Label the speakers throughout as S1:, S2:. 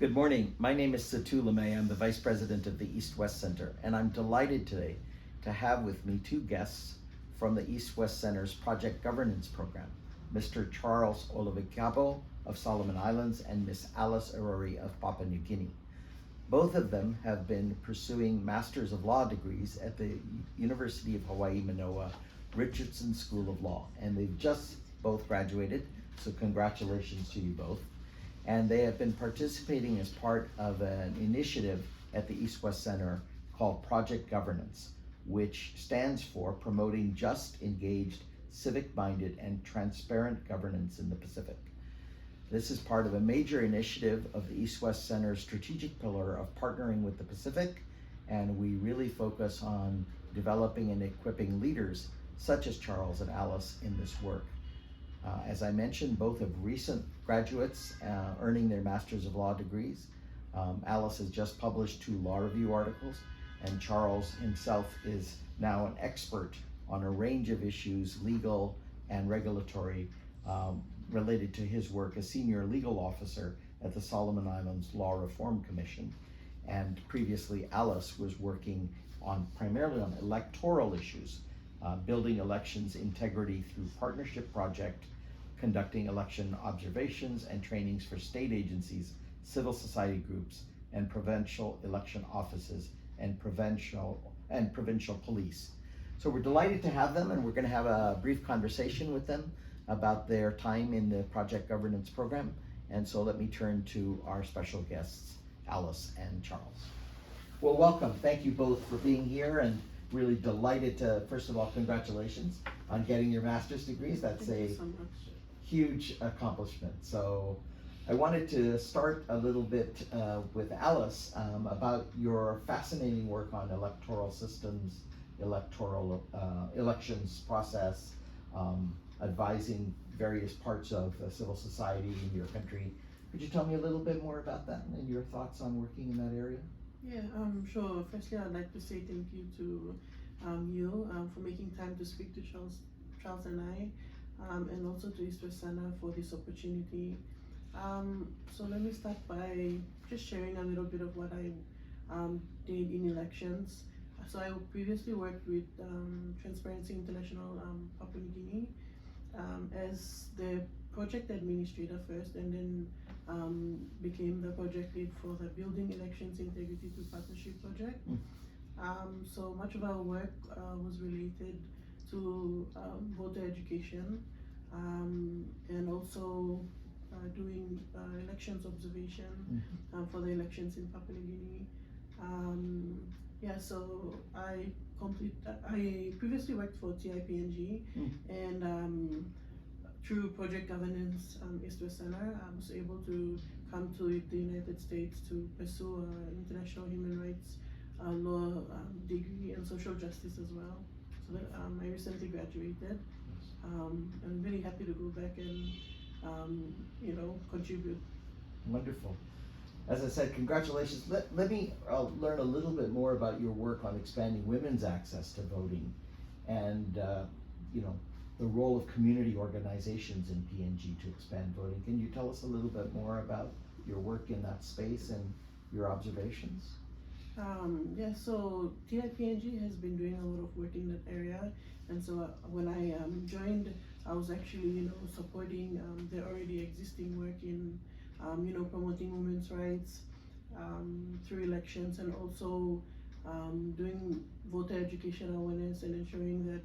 S1: Good morning. My name is Satu Limaye. I'm the Vice President of the East-West Center, and I'm delighted today to have with me two guests from the East-West Center's Project Governance Program, Mr. Charles Olovikabo of Solomon Islands and Miss Alice Areori of Papua New Guinea. Both of them have been pursuing Masters of Law degrees at the University of Hawaii Manoa Richardson School of Law, and they've just both graduated, so congratulations to you both. And they have been participating as part of an initiative at the East-West Center called Project Governance, which stands for Promoting Just, Engaged, Civic-Minded, and Transparent Governance in the Pacific. This is part of a major initiative of the East-West Center's strategic pillar of partnering with the Pacific, and we really focus on developing and equipping leaders such as Charles and Alice in this work. As I mentioned, both of recent graduates earning their Masters of Law degrees. Alice has just published 2 law review articles, and Charles himself is now an expert on a range of issues, legal and regulatory, related to his work as Senior Legal Officer at the Solomon Islands Law Reform Commission. And previously, Alice was working primarily on electoral issues, building elections integrity through partnership project, conducting election observations and trainings for state agencies, civil society groups, and provincial election offices and provincial police. So we're delighted to have them, and we're going to have a brief conversation with them about their time in the Project Governance Program. And so let me turn to our special guests, Alice and Charles. Well, welcome. Thank you both for being here, and really delighted to, first of all, congratulations on getting your master's degrees. That's
S2: Thank you so much.
S1: Huge accomplishment. So I wanted to start a little bit with Alice about your fascinating work on electoral systems, elections process, advising various parts of civil society in your country. Could you tell me a little bit more about that and your thoughts on working in that area?
S2: Yeah, sure. Firstly, I'd like to say thank you to you for making time to speak to Charles and I, and also to East-West Center for this opportunity. So let me start by just sharing a little bit of what I did in elections. So I previously worked with Transparency International Papua New Guinea as the project administrator first, and then became the project lead for the Building Elections Integrity Through Partnership project. So much of our work was related to voter education, and also doing elections observation for the elections in Papua New Guinea. So I previously worked for TIPNG, and through Project Governance East-West Center, I was able to come to the United States to pursue international human rights law degree and social justice as well. So that, I recently graduated. I'm really happy to go back and contribute.
S1: Wonderful. As I said, congratulations. Let me learn a little bit more about your work on expanding women's access to voting, and the role of community organizations in PNG to expand voting. Can you tell us a little bit more about your work in that space and your observations?
S2: So TIPNG has been doing a lot of work in that area, and so when I joined, I was actually supporting the already existing work in promoting women's rights through elections, and also doing voter education awareness and ensuring that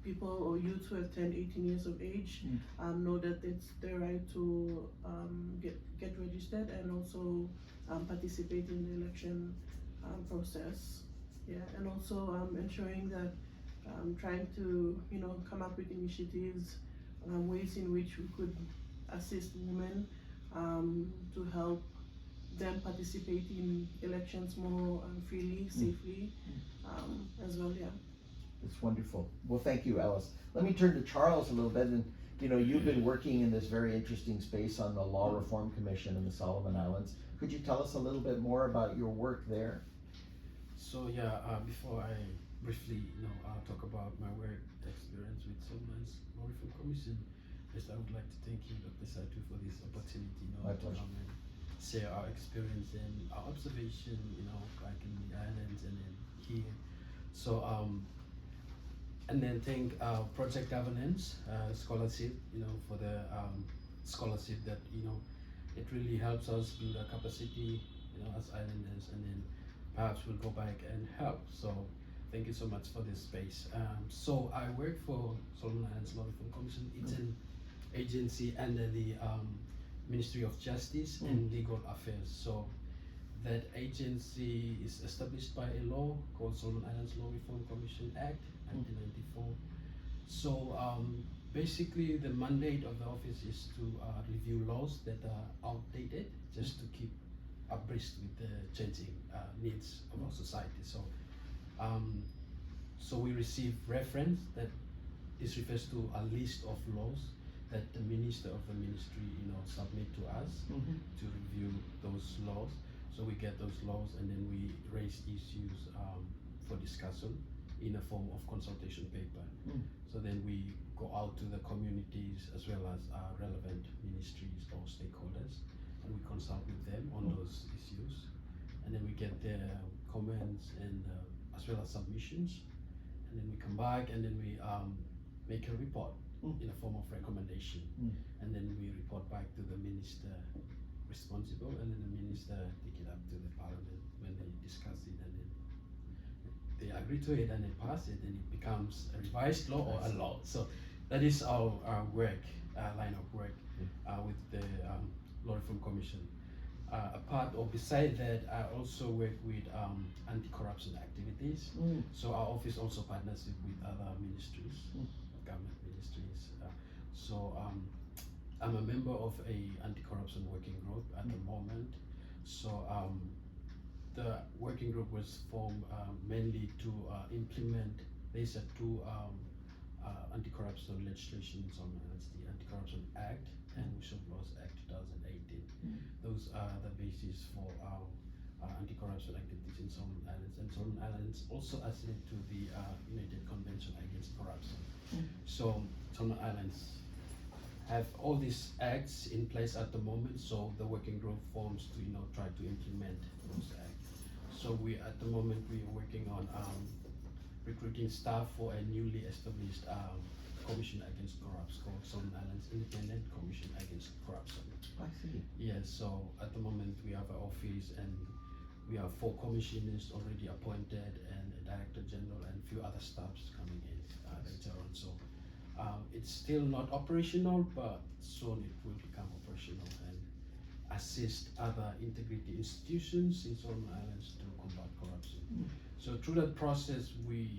S2: people or youth who have turned 18 years of age know that it's their right to get registered and also participate in the election process. Yeah, and also ensuring that trying to come up with initiatives, ways in which we could assist women to help them participate in elections more freely, safely, as well. Yeah.
S1: It's wonderful. Well, thank you, Alice. Let me turn to Charles a little bit. And you've been working in this very interesting space on the Law Reform Commission in the Solomon Islands. Could you tell us a little bit more about your work there?
S3: So before I briefly talk about my work experience with Solomon's Law Reform Commission, first I would like to thank you, Dr. Satu, for this opportunity
S1: My pleasure.
S3: to come and share our experience and our observation, like in the islands and then here. So and then think project governance scholarship, for the scholarship that it really helps us build our capacity, as islanders, and then perhaps we'll go back and help. So thank you so much for this space. So I work for Solomon Islands Law Reform Commission. It's an agency under the Ministry of Justice and Legal Affairs. So that agency is established by a law called Solomon Islands Law Reform Commission Act 1994. So basically the mandate of the office is to review laws that are outdated, just to keep abreast with the changing needs of our society. So so we receive reference that this refers to a list of laws that the minister of the ministry submit to us to review those laws. So we get those laws and then we raise issues for discussion in a form of consultation paper. So then we go out to the communities as well as relevant ministries or stakeholders, and we consult with them on those issues, and then we get their comments and as well as submissions, and then we come back and then we make a report in a form of recommendation, and then we report back to the minister responsible, and then the minister take it up to the parliament when they discuss it, and then they agree to it and they pass it, and it becomes a revised law or a law. So that is our work, line of work with the Law Reform Commission. Apart or beside that, I also work with anti-corruption activities. So our office also partners with other ministries, government ministries. So I'm a member of a anti-corruption working group at the moment. So the working group was formed mainly to implement. There's two anti-corruption legislation in Solomon Islands, the Anti-Corruption Act and Whistleblowers Act 2018. Those are the basis for our anti-corruption activities in Solomon Islands, and Solomon Islands also acceded to the United Convention Against Corruption. So Solomon Islands have all these acts in place at the moment, so the working group forms to try to implement those acts. So we at the moment we are working on recruiting staff for a newly established Commission Against Corruption called Solomon Islands Independent Commission Against Corruption.
S1: I see.
S3: Yes, so at the moment we have an office and we have 4 commissioners already appointed and a director general and a few other staffs coming in later on. So it's still not operational, but soon it will become operational and assist other integrity institutions in Solomon Islands to combat corruption. So through that process, we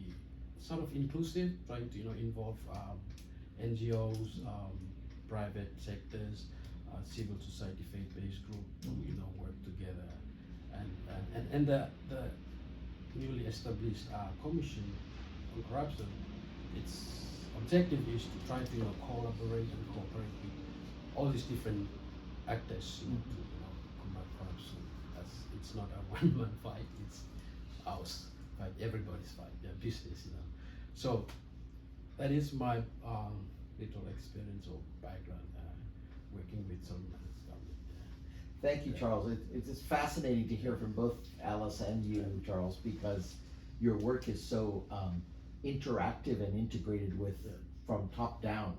S3: sort of inclusive, trying to involve NGOs, private sectors, civil society, faith-based group to work together, and the newly established commission on corruption. Its objective is to try to collaborate and cooperate with all these different actors to combat corruption. It's not a one-man fight; it's ours fight, everybody's fight, their business. So that is my little experience or background working with some government.
S1: Thank you, Charles. It's fascinating to hear from both Alice and you, Charles, because your work is so interactive and integrated with from top down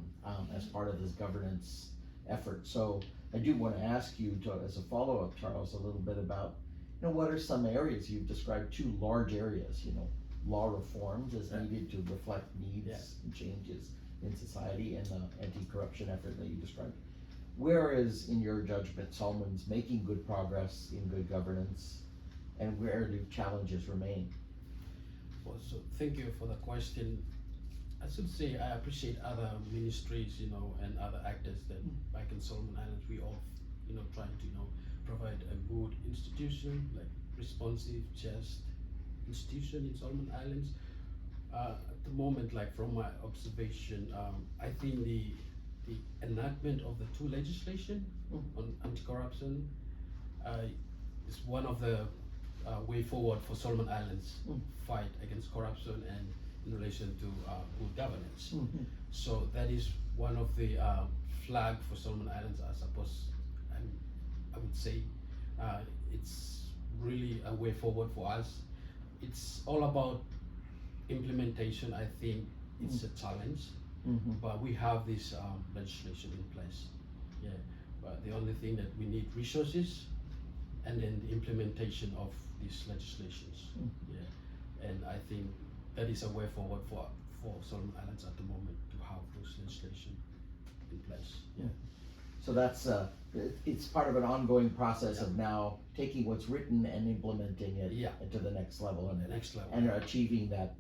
S1: as part of this governance effort. So I do want to ask you, as a follow-up, Charles, a little bit about what are some areas you've described, 2 large areas, law reforms as needed to reflect needs and changes in society, and the anti-corruption effort that you described. Where is, in your judgment, Solomon's making good progress in good governance, and where do challenges remain?
S3: Well, so thank you for the question. I should say I appreciate other ministries, and other actors that back in Solomon Islands we all, trying to, provide a good institution, like responsive, just institution in Solomon Islands. At the moment, like from my observation, I think the enactment of the 2 legislation on anti-corruption is one of the way forward for Solomon Islands fight against corruption and in relation to good governance. So that is one of the flag for Solomon Islands, I suppose, I would say, It's really a way forward for us. It's all about implementation. I think it's a challenge, but we have this legislation in place. Yeah, but the only thing that we need resources, and then the implementation of these legislations. Yeah, and I think that is a way forward for Solomon Islands at the moment to have those legislation in place. Yeah.
S1: So that's it's part of an ongoing process of now taking what's written and implementing it to the next level
S3: The next level.
S1: and achieving that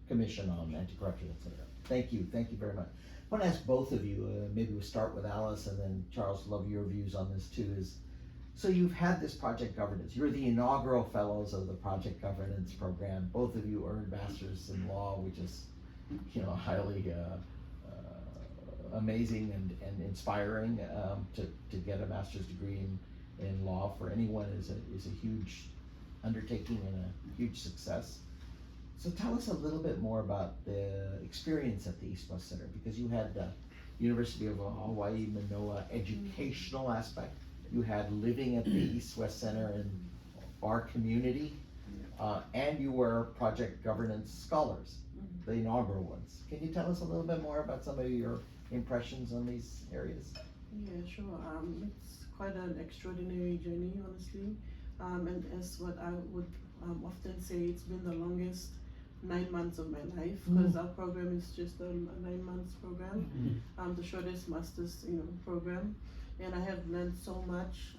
S1: commission on anti-corruption, etc. Thank you very much. I want to ask both of you, maybe we'll start with Alice and then Charles, love your views on this too, so you've had this project governance, you're the inaugural fellows of the project governance program, both of you earned masters in law, which is, highly amazing and inspiring. To get a master's degree in law for anyone is a huge undertaking and a huge success. So tell us a little bit more about the experience at the East West Center, because you had the University of Hawaii Manoa educational aspect, you had living at the East West Center in our community, and you were project governance scholars, the inaugural ones. Can you tell us a little bit more about some of your impressions on these areas?
S2: Yeah, sure. It's quite an extraordinary journey, honestly. And as what I would often say, it's been the longest 9 months of my life, because our program is just a 9 months program, the shortest master's program, and I have learned so much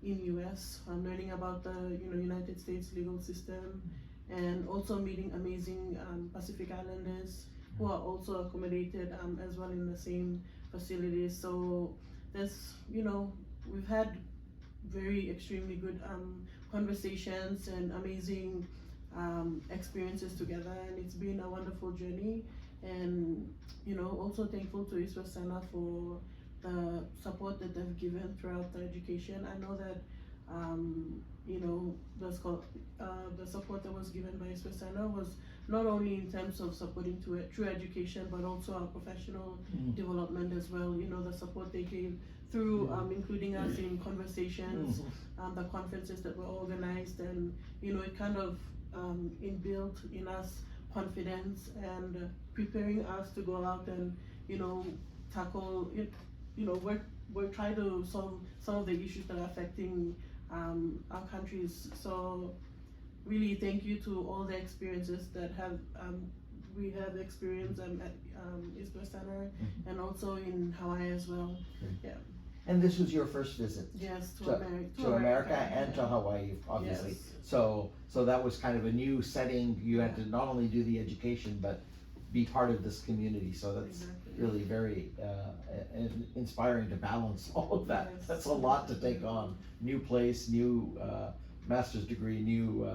S2: in US. I'm learning about the United States legal system, and also meeting amazing Pacific Islanders who are also accommodated as well in the same facilities. So there's we've had very extremely good conversations and amazing experiences together, and it's been a wonderful journey. And also thankful to East West Center for the support that they've given throughout the education. I know that the support that was given by East West Center was not only in terms of supporting true education, but also our professional development as well. The support they gave through including us in conversations, the conferences that were organized, and it kind of inbuilt in us confidence and preparing us to go out and tackle it, we're trying to solve some of the issues that are affecting our countries. So really thank you to all the experiences that we have experienced at East West Center, and also in Hawaii as well. Yeah.
S1: And this was your first visit?
S2: Yes,
S1: to America and to Hawaii, obviously.
S2: Yes.
S1: So that was kind of a new setting. You had to not only do the education, but be part of this community. So that's really very inspiring to balance all of that.
S2: Yes.
S1: That's a lot to take on. New place, new master's degree, new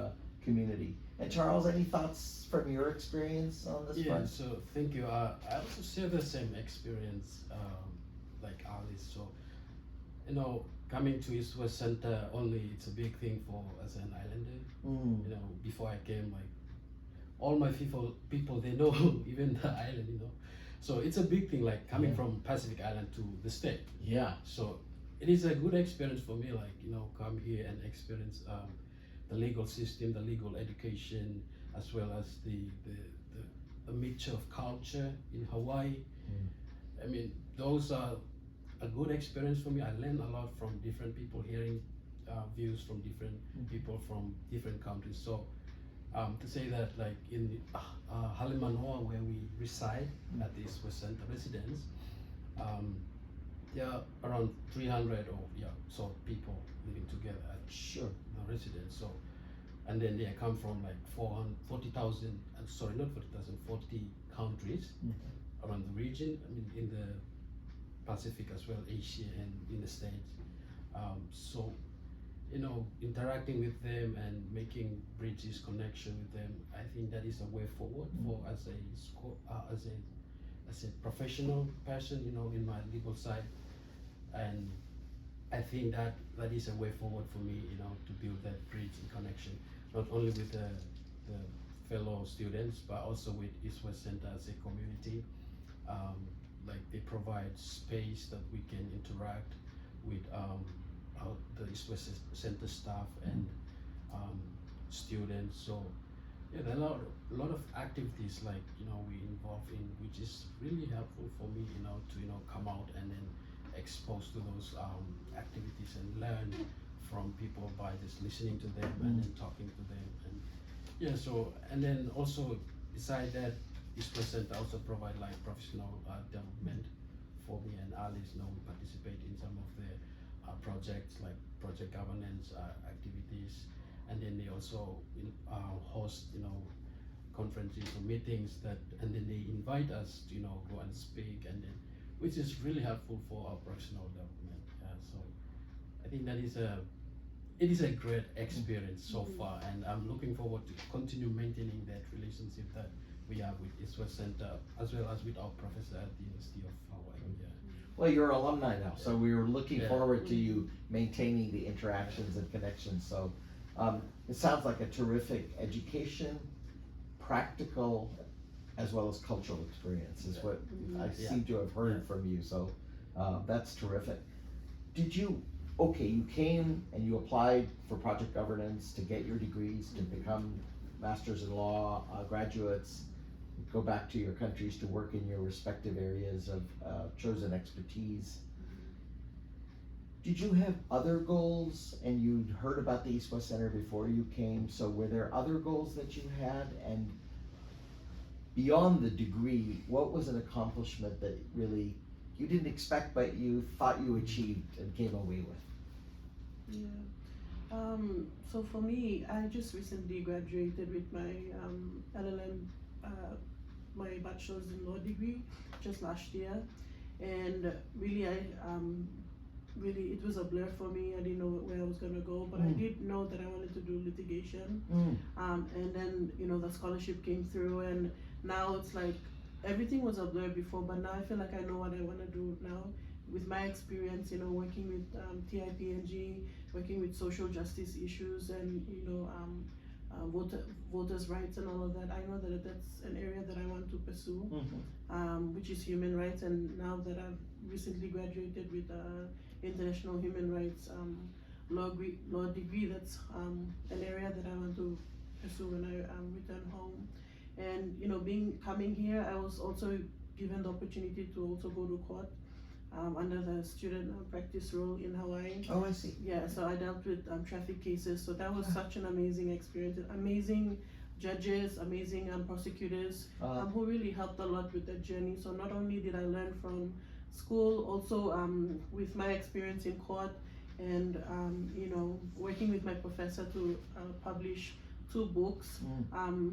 S1: community. And Charles, any thoughts from your experience on this front?
S3: So thank you. I also share the same experience like Alice. So coming to East West Center only, it's a big thing for as an islander. Before I came, like all my people they know even the island. So it's a big thing, like coming from Pacific Island to the state.
S1: Yeah.
S3: So it is a good experience for me, like come here and experience the legal system, the legal education, as well as the mixture of culture in Hawaii. I mean, those are a good experience for me. I learned a lot from different people, hearing views from different people from different countries. So to say that, like in Halimanoa, where we reside at the East West Center residence, there are around 300 so people living together at the residence. So, and then they come from like 40,000, sorry, not 40,000, 40 countries around the region. I mean, in the Pacific as well, Asia, and in the States. So, interacting with them and making bridges, connection with them, I think that is a way forward for as a professional person, in my legal side. And I think that is a way forward for me, to build that bridge and connection, not only with the fellow students, but also with East West Center as a community. Like they provide space that we can interact with the East West Center staff and students. So yeah, there are a lot of activities like we involved in, which is really helpful for me to come out and then expose to those activities and learn from people by just listening to them and then talking to them. And yeah, so and then also beside that, East West Center also provide like professional development for me and Alice. We participate in some of the projects like project governance activities, and then they also host conferences or meetings and then they invite us to go and speak, and then which is really helpful for our professional development. So I think that it is a great experience so far, and I'm looking forward to continue maintaining that relationship that we have with East West Center as well as with our professor at the University of Hawaii.
S1: Well, you're alumni now, so we were looking forward to you maintaining the interactions and connections. So it sounds like a terrific education, practical, as well as cultural experience is what I seem to have heard from you. So that's terrific. You came and you applied for project governance to get your degrees, to become masters in law graduates, go back to your countries to work in your respective areas of chosen expertise. Did you have other goals, and you'd heard about the East West Center before you came, so were there other goals that you had? And beyond the degree, what was an accomplishment that really you didn't expect but you thought you achieved and came away with?
S2: So for me, I just recently graduated with my LLM, my bachelor's in law degree just last year, and really it was a blur for me. I didn't know where I was gonna go, but I did know that I wanted to do litigation. And then the scholarship came through, and now it's like everything was a blur before, but now I feel like I know what I want to do now. With my experience, working with TIPNG, working with social justice issues, and voters' rights and all of that, I know that that's an area that I want to pursue, which is human rights. And now that I've recently graduated with international human rights law degree, that's an area that I want to pursue when I return home. And coming here, I was also given the opportunity to also go to court under the student practice rule in Hawaii.
S1: Oh, I see.
S2: Yeah, so I dealt with traffic cases. So that was such an amazing experience. Amazing judges, amazing prosecutors who really helped a lot with that journey. So not only did I learn from school, also with my experience in court, and working with my professor to publish 2 books.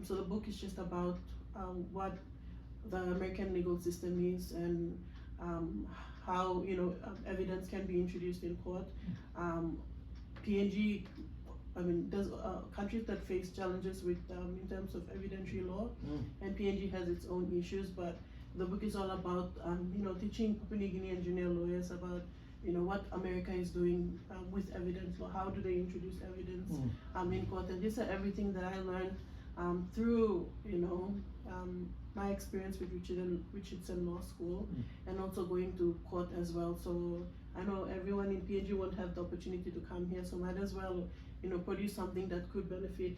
S2: So the book is just about what the American legal system is, and how evidence can be introduced in court. PNG, there's countries that face challenges with in terms of evidentiary law, and PNG has its own issues. But the book is all about teaching Papua New Guinea and junior lawyers about what America is doing with evidence law. How do they introduce evidence in court? And these are everything that I learned through my experience with Richardson Law School, and also going to court as well. So I know everyone in PNG won't have the opportunity to come here, so might as well produce something that could benefit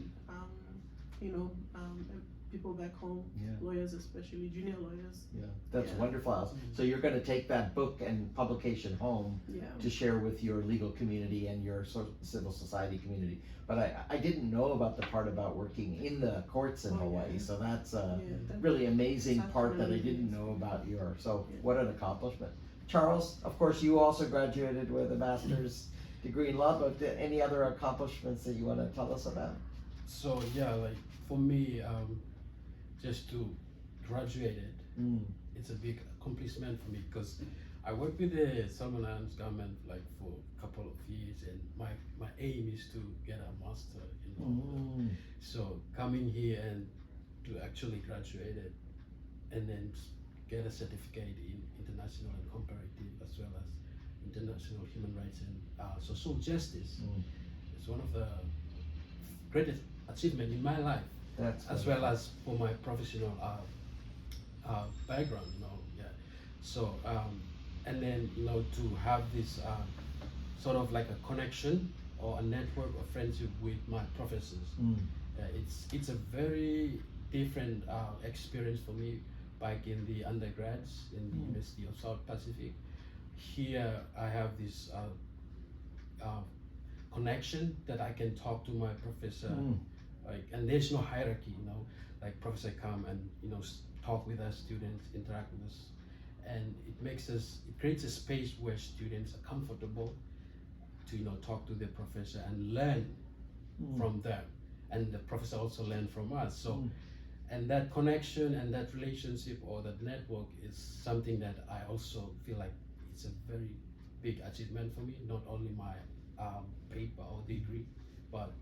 S2: people back home, lawyers, especially junior lawyers.
S1: That's wonderful. So you're going to take that book and publication home to share with your legal community and your civil society community. But I didn't know about the part about working in the courts in Hawaii, so that's a really amazing part that I didn't know about what an accomplishment. Charles, of course, you also graduated with a master's degree in law, but any other accomplishments that you want to tell us about?
S3: So like for me, just to graduate it's a big accomplishment for me, because I worked with the Solomon Islands government like for a couple of years, and my aim is to get a master in law. So coming here and to actually graduate it, and then get a certificate in international and comparative, as well as international human rights and social justice, is one of the greatest achievement in my life. As well as for my professional background, So and then to have this sort of like a connection or a network or friendship with my professors. It's a very different experience for me back in the undergrads in the University of South Pacific. Here I have this connection that I can talk to my professor, like, and there's no hierarchy, you know, like professor come and, you know, talk with us, students interact with us, and it creates a space where students are comfortable to, you know, talk to their professor and learn from them, and the professor also learn from us. So and that connection and that relationship or that network is something that I also feel like it's a very big achievement for me, not only my paper or degree, but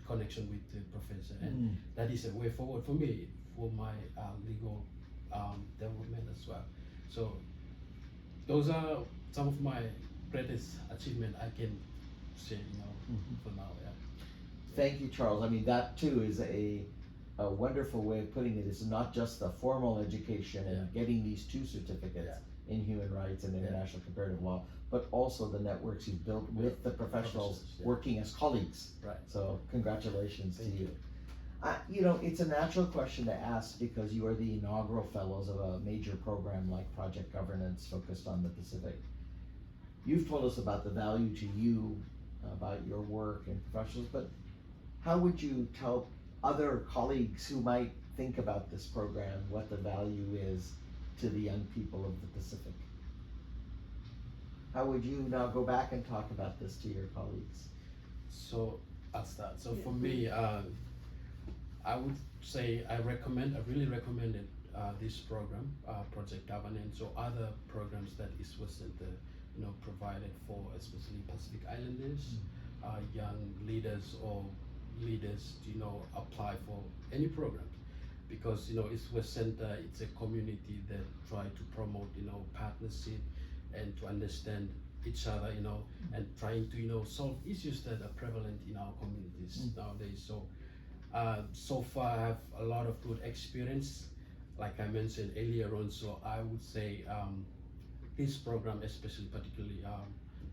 S3: connection with the professor, and that is a way forward for me for my legal development as well. So those are some of my greatest achievement I can say, you know, for now. Yeah.
S1: Thank you, Charles. I mean, that too is a wonderful way of putting it. It's not just the formal education and getting these two certificates in human rights and international comparative law, but also the networks you've built with the professionals working as colleagues.
S3: Right.
S1: So congratulations to you. You know, it's a natural question to ask because you are the inaugural fellows of a major program like Project Governance focused on the Pacific. You've told us about the value to you, about your work and professionals, but how would you tell other colleagues who might think about this program what the value is to the young people of the Pacific? How would you now go back and talk about this to your colleagues?
S3: So I'll start. So for me, I would say I really recommended this program, Project Governance, or other programs that East West Center, you know, provided for especially Pacific Islanders, young leaders or leaders to, you know, apply for any programs, because, you know, East West Center, it's a community that try to promote, you know, partnership and to understand each other, you know, and trying to, you know, solve issues that are prevalent in our communities nowadays. So so far I have a lot of good experience, like I mentioned earlier on. So I would say this program, especially particularly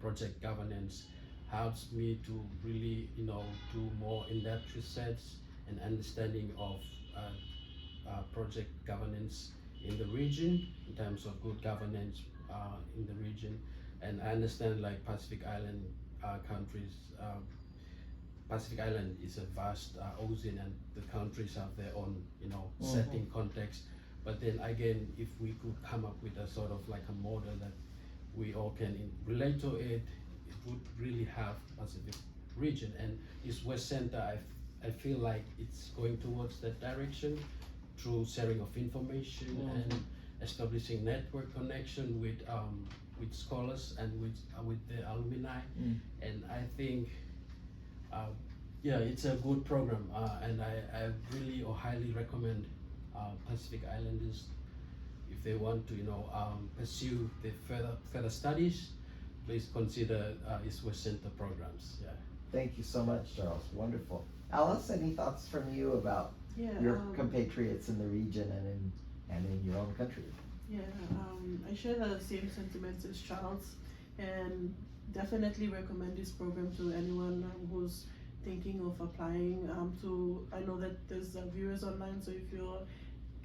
S3: Project Governance, helps me to really, you know, do more in-depth research and understanding of project governance in the region, in terms of good governance in the region. And I understand, like, Pacific Island countries, Pacific Island is a vast ocean, and the countries have their own, you know, setting, context. But then again, if we could come up with a sort of like a model that we all can relate to it, it would really have Pacific region. And East West Center, I feel like it's going towards that direction through sharing of information and establishing network connection with scholars and with the alumni. And I think yeah, it's a good program, and I really or highly recommend Pacific Islanders, if they want to, you know, pursue the further studies, please consider East West Center programs. Yeah.
S1: Thank you so much, Charles. Wonderful. Alice, any thoughts from you about your compatriots in the region and in your own country?
S2: Yeah, I share the same sentiments as Charles, and definitely recommend this program to anyone who's thinking of applying to. I know that there's viewers online, so if you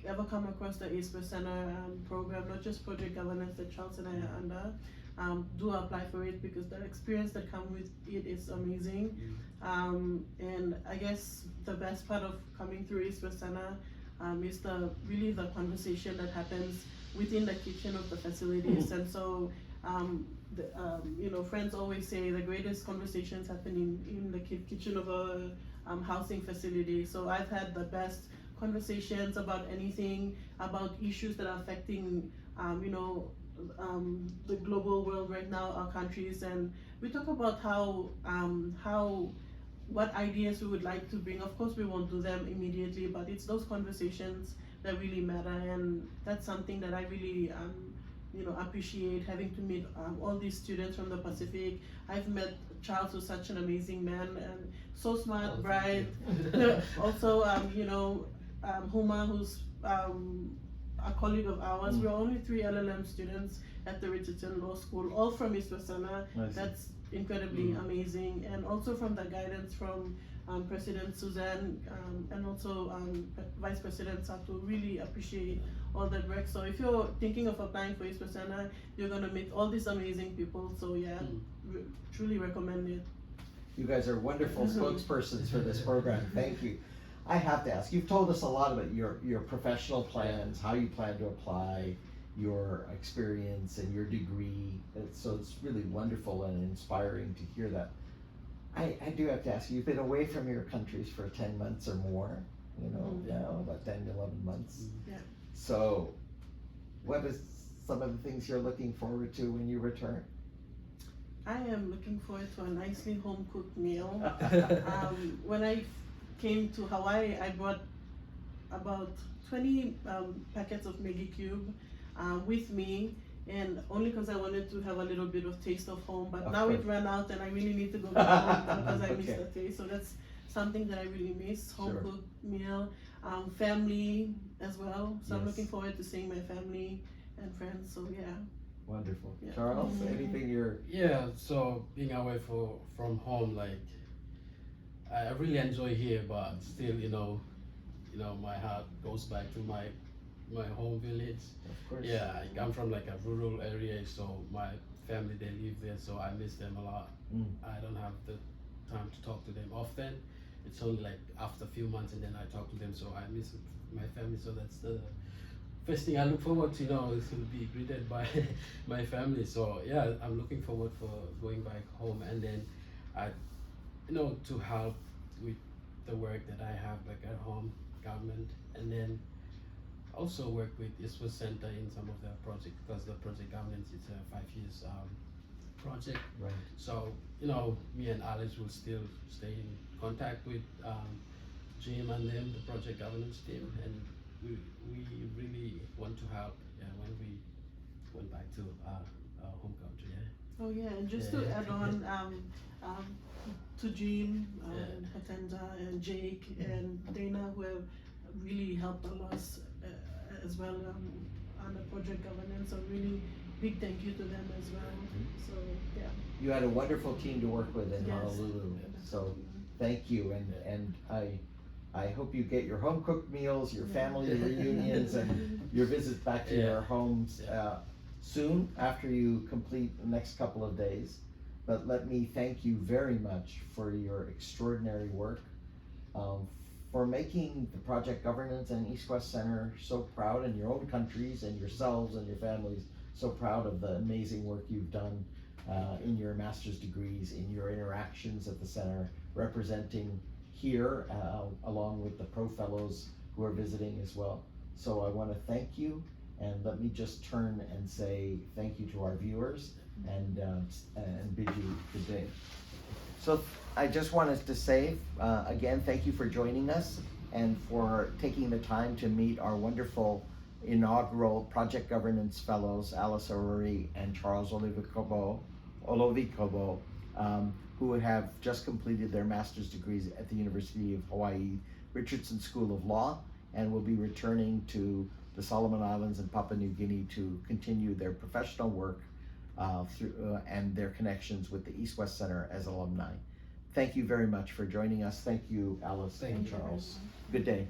S2: ever come across the East West Center program, not just Project Governance that Charles and I are under, do apply for it, because the experience that comes with it is amazing. And I guess the best part of coming through East West Center is really the conversation that happens within the kitchen of the facilities. And so you know, friends always say the greatest conversations happen in the kitchen of a housing facility. So I've had the best conversations about anything, about issues that are affecting you know, the global world right now, our countries, and we talk about what ideas we would like to bring. Of course, we won't do them immediately, but it's those conversations that really matter, and that's something that I really you know, appreciate, having to meet all these students from the Pacific. I've met Charles, who's such an amazing man and so smart, bright. Also, you know, Huma, who's a colleague of ours. We're only 3 LLM students at the Richardson Law School, all from East West Center. That's incredibly amazing. And also from the guidance from President Suzanne and also Vice President Satu. Really appreciate all that work. So if you're thinking of applying for East West Center, you're gonna meet all these amazing people. So yeah, truly recommend it.
S1: You guys are wonderful spokespersons for this program. Thank you. I have to ask, you've told us a lot about your professional plans, how you plan to apply, your experience and your degree. So it's really wonderful and inspiring to hear that. I do have to ask you, you've been away from your countries for 10 months or more, you know, now about 10 to 11 months.
S2: Yeah.
S1: So what is some of the things you're looking forward to when you return?
S2: I am looking forward to a nicely home-cooked meal. When I came to Hawaii, I brought about 20 packets of Maggi Cube with me, and only because I wanted to have a little bit of taste of home, but now it ran out and I really need to go back home because I miss the taste. So that's something that I really miss, home-cooked meal, family as well. So I'm looking forward to seeing my family and friends, so yeah.
S1: Wonderful. Charles, anything you're...
S3: Yeah, so being away from home, like, I really enjoy here, but still, you know, my heart goes back to my home village.
S1: Of course.
S3: Yeah, I come from like a rural area, so my family, they live there, so I miss them a lot. I don't have the time to talk to them often. It's only like after a few months and then I talk to them, so I miss my family. So that's the first thing I look forward to, is to be greeted by my family. So yeah, I'm looking forward for going back home, and then to help with the work that I have like at home, government, and then also work with East West Center in some of their projects, because the project governance is a 5 years project.
S1: Right.
S3: So me and Alice will still stay in contact with Jim and them, the project governance team, and we really want to help when we went back to our home country.
S2: Oh yeah, and just to add on to Jean, Hatenda, and Jake, and Dana, who have really helped a lot as well on the project governance. So really big thank you to them as well. So yeah.
S1: You had a wonderful team to work with in Honolulu. So thank you, and I hope you get your home cooked meals, your family reunions, and your visits back to your homes soon after you complete the next couple of days. But let me thank you very much for your extraordinary work, for making the project governance and East West Center so proud, in your own countries and yourselves and your families so proud of the amazing work you've done in your master's degrees, in your interactions at the center, representing here along with the pro fellows who are visiting as well. So I want to thank you, and let me just turn and say thank you to our viewers and bid you good day. So I just wanted to say again, thank you for joining us and for taking the time to meet our wonderful inaugural Project Governance Fellows, Alice Areori and Charles Olovikabo, who have just completed their master's degrees at the University of Hawaii Richardson School of Law, and will be returning to the Solomon Islands and Papua New Guinea to continue their professional work and their connections with the East West Center as alumni. Thank you very much for joining us. Thank you, Alice and Charles. Good day.